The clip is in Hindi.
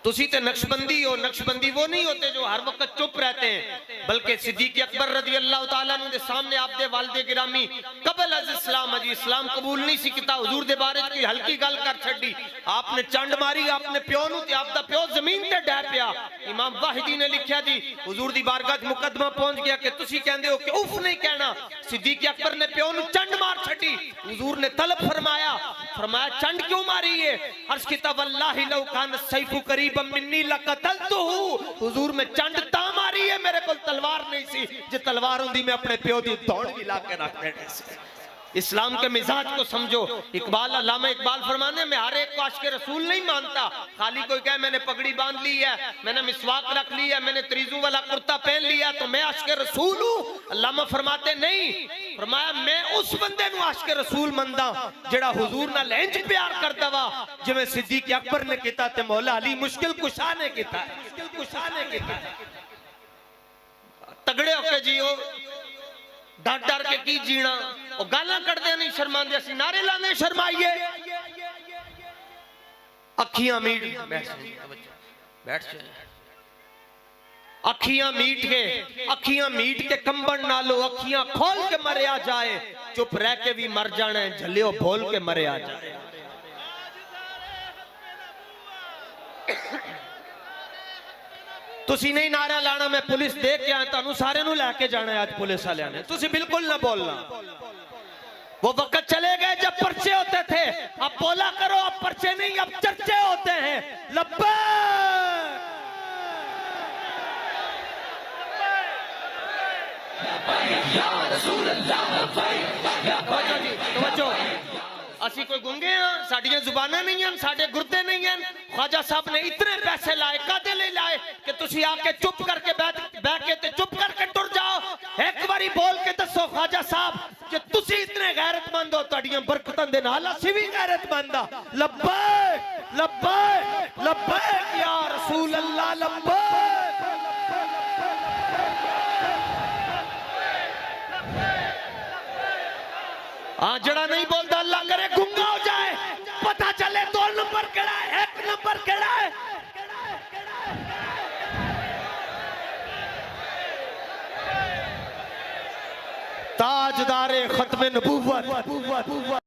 तुसी ते नक्शबंदी हो। नक्शबंदी वो नहीं होते जो हर वक्त चुप रहते हैं, बल्कि सिद्दीक अकबर रज़ी अल्लाह तआला अन्हु दे सामने आप दे वालिदे गिरामी कबल अज इस्लाम अजी इस्लाम कबूल नहीं सी किता, हुजूर दे बारे कोई हल्की गल कर छड़ी, आपने चंड मारी अपने प्यो नूं ते आपदा प्यो जमीन ते डै पिया। इमाम वाहिदी ने लिखिया जी हुजूर दी बारगाह च मुकदमा पहुंच गया कि तुसी कहंदे हो कि उफ नहीं कहना। सिद्दीक अकबर ने प्यो नूं चंड मार छड़ी। हुजूर ने तलब फरमाया चंड क्यों मारी है? अर्ज़ कीता वल्लाहि लौ कान सैफु करीबम मिन्नी लकतलतुहु। हुजूर में चंड ता मारी है, मेरे को तलवार नहीं सी, जे तलवार हुंदी मैं अपने प्यो दी दौड़ भी ला के रख देनी सी। इस्लाम के मिजाज को समझो। इकबाल अल्लामा इकबाल फरमाने में हर एक को आशिक रसूल नहीं मानता। खाली कोई कहे मैंने पगड़ी बांध ली है, मैंने मिसवाक रख ली है, मैंने त्रिजू वाला कुर्ता पहन लिया तो मैं आशिक रसूल हूं। अल्लामा फरमाते नहीं, फरमाया मैं उस बंदे नूं आशिक रसूल मनदा जेड़ा हुजूर नाल इंज प्यार करदा वा जिवें सिद्दीक अकबर ने कीता ते मौला अली मुश्किल कुशा ने कीता। मुश्किल कुशा ने कीता। तगड़े होके जियो, डर डर के की जीना। और गाला कटदे नहीं शर्मांदे, असीं नारे लाने शर्माइए। अखियां मीट बैठ अखियां मीट के कंबन नालो अखियां खोल के मरिया जाए, चुप रह के भी मर जाना है, झलियो बोल के मरिया जाए। तुसी नहीं नारा लाना, मैं पुलिस देख के आया, तुहानू सारे नू लैके जाना है आज पुलिस वाले ने। तुसी बिल्कुल ना बोलना। वो वक्त चले गए जब पर्चे होते थे, अब बोला करो अब पर्चे नहीं अब चर्चे होते हैं। लब्बैक या रसूल अल्लाह। असी कोई गुंगे हाँ, साडियां जुबाना नहीं हैं, साडे गुर्दे नहीं हैं। ख्वाजा साहब ने इतने पैसे लाए, कादे ले लाए कि तुसी आके चुप करके बैठ के चुप करके टुर जाओ। एक बारी बोल के दसो ख्वाजा साहब कि तुसी इतने गैरतमंद हो, तुहाडियां बरकतां दे नाल असी भी गैरतमंद आ। लब्बैक लब्बैक लब्बैक या रसूल अल्लाह लब्बैक। हाँ जड़ा नहीं बोलता अल्लाह करे गुंगा हो जाए, पता चले 2 नंबर केड़ा है 1 नंबर केड़ा है। ताजदारे खत्म नबूवत